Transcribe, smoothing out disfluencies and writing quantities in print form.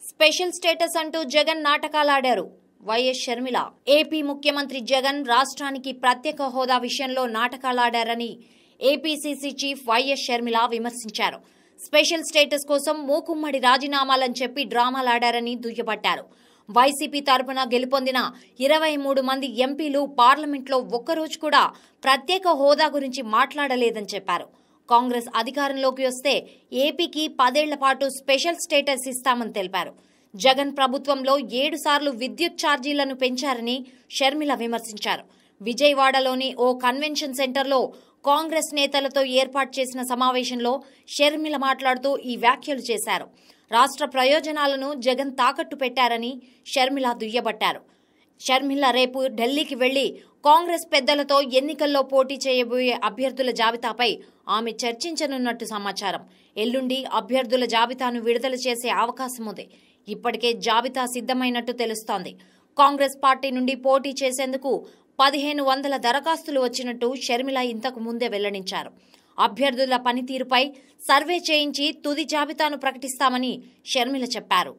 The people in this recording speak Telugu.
స్పెషల్ స్టేటస్ అంటూ జగన్ నాటకాలాడారు. వైఎస్ షర్మిల. ఏపీ ముఖ్యమంత్రి జగన్ రాష్ట్రానికి ప్రత్యేక హోదా విషయంలో నాటకాలాడారని ఏపీసీసీ చీఫ్ వైఎస్ షర్మిల విమర్శించారు. స్పెషల్ స్టేటస్ కోసం మూకుమ్మడి రాజీనామాలని చెప్పి డ్రామాలాడారని దుయ్యబట్టారు. వైసీపీ తరపున గెలుపొందిన 23 మంది ఎంపీలు పార్లమెంట్లో ఒక్కరోజు కూడా ప్రత్యేక హోదా గురించి మాట్లాడలేదని చెప్పారు. కాంగ్రెస్ అధికారంలోకి వస్తే ఏపీకి 10 ఏళ్ల పాటు స్పెషల్ స్టేటస్ ఇస్తామని తెలిపారు. జగన్ ప్రభుత్వంలో 7 సార్లు విద్యుత్ ఛార్జీలను పెంచారని షర్మిల విమర్శించారు. విజయవాడలోని ఓ కన్వెన్షన్ సెంటర్లో కాంగ్రెస్ నేతలతో ఏర్పాటు చేసిన సమావేశంలో షర్మిల మాట్లాడుతూ ఈ వ్యాఖ్యలు చేశారు. రాష్ట్ర ప్రయోజనాలను జగన్ తాకట్టు పెట్టారని షర్మిల దుయ్యబట్టారు. షర్మిల రేపు ఢిల్లీకి వెళ్లి కాంగ్రెస్ పెద్దలతో ఎన్నికల్లో పోటీ చేయబోయే అభ్యర్థుల జాబితాపై ఆమె చర్చించనున్నట్టు సమాచారం. ఎల్లుండి అభ్యర్థుల జాబితాను విడుదల చేసే అవకాశం ఉంది. ఇప్పటికే జాబితా సిద్ధమైనట్టు తెలుస్తోంది. కాంగ్రెస్ పార్టీ నుండి పోటీ చేసేందుకు 1500 దరఖాస్తులు వచ్చినట్టు షర్మిల ఇంతకు ముందే వెల్లడించారు. అభ్యర్థుల పనితీరుపై సర్వే చేయించి తుది జాబితాను ప్రకటిస్తామని షర్మిల చెప్పారు.